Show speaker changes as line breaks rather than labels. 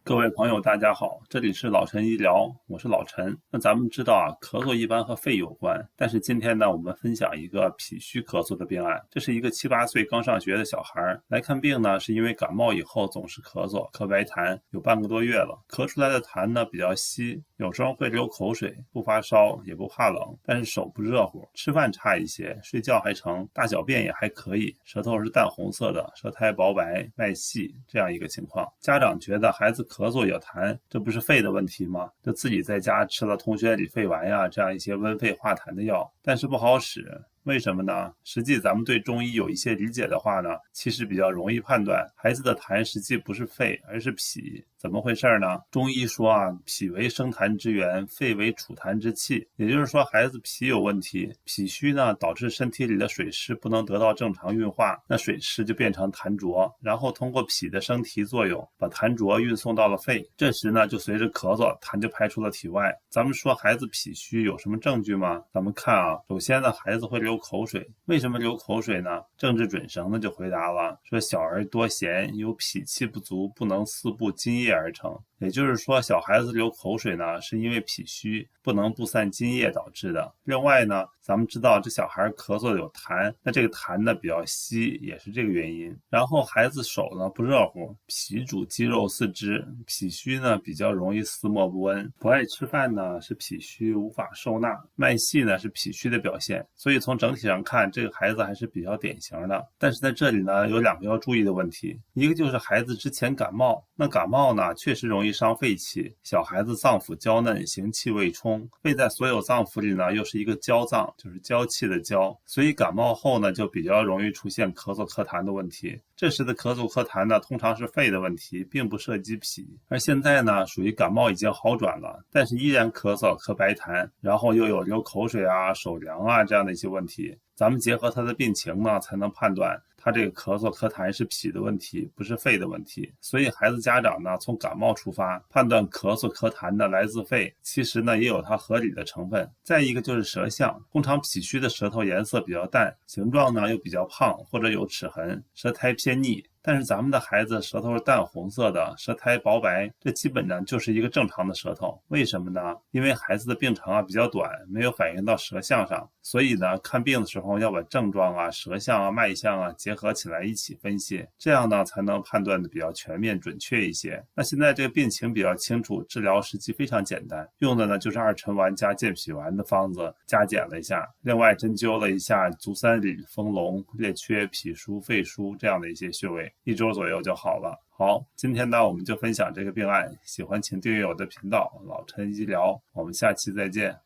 各位朋友，大家好，这里是老陈医疗，我是老陈。那咱们知道啊，咳嗽一般和肺有关，但是今天呢，我们分享一个脾虚咳嗽的病案。这是一个7、8岁刚上学的小孩来看病呢，是因为感冒以后总是咳嗽，咳白痰，有半个多月了。咳出来的痰呢比较稀，有时候会流口水，不发烧，也不怕冷，但是手不热乎，吃饭差一些，睡觉还成，大小便也还可以，舌头是淡红色的，舌苔薄白，脉细，这样一个情况。家长觉得孩子咳嗽有痰，这不是肺的问题吗？就自己在家吃了同学里肺丸呀，这样一些温肺化痰的药，但是不好使。为什么呢？实际咱们对中医有一些理解的话呢，其实比较容易判断孩子的痰实际不是肺，而是脾。怎么回事呢？中医说啊，脾为生痰之源，肺为储痰之器。也就是说，孩子脾有问题，脾虚呢导致身体里的水湿不能得到正常运化，那水湿就变成痰浊，然后通过脾的升提作用，把痰浊运送到了肺。这时呢，就随着咳嗽，痰就排出了体外。咱们说孩子脾虚有什么证据吗？咱们看啊，首先呢，孩子会流口水。为什么流口水呢？政治准绳呢就回答了，说小儿多涎，有脾气不足，不能四布津液而成。也就是说，小孩子流口水呢，是因为脾虚不能布散津液导致的。另外呢，咱们知道这小孩咳嗽有痰，那这个痰呢比较稀，也是这个原因。然后孩子手呢不热乎，脾主肌肉四肢，脾虚呢比较容易四末不温，不爱吃饭呢是脾虚无法受纳，脉细呢是脾虚的表现。所以从整体上看，这个孩子还是比较典型的。但是在这里呢，有2个要注意的问题，一个就是孩子之前感冒，那感冒呢确实容易伤肺气，小孩子脏腑娇嫩，行气未充，肺在所有脏腑里呢又是一个娇脏，就是娇气的娇，所以感冒后呢就比较容易出现咳嗽咳痰的问题。这时的咳嗽咳痰呢通常是肺的问题，并不涉及脾。而现在呢属于感冒已经好转了，但是依然咳嗽咳白痰，然后又有流口水啊、手凉啊这样的一些问题。咱们结合他的病情呢，才能判断他这个咳嗽咳痰是脾的问题，不是肺的问题。所以孩子家长呢，从感冒出发，判断咳嗽咳痰的来自肺，其实呢也有它合理的成分。再一个就是舌象，通常脾虚的舌头颜色比较淡，形状呢又比较胖或者有齿痕，舌苔偏腻。但是咱们的孩子舌头是淡红色的，舌苔薄白，这基本上就是一个正常的舌头。为什么呢？因为孩子的病程比较短，没有反映到舌象上，所以呢看病的时候要把症状舌象脉象结合起来一起分析，这样呢才能判断的比较全面准确一些。那现在这个病情比较清楚，治疗实际非常简单，用的呢就是二陈丸加健脾丸的方子，加减了一下，另外针灸了一下足三里、丰隆、列缺、脾腧、肺腧这样的一些穴位，1周左右就好了。好，今天呢我们就分享这个病案，喜欢请订阅我的频道老陈医疗，我们下期再见。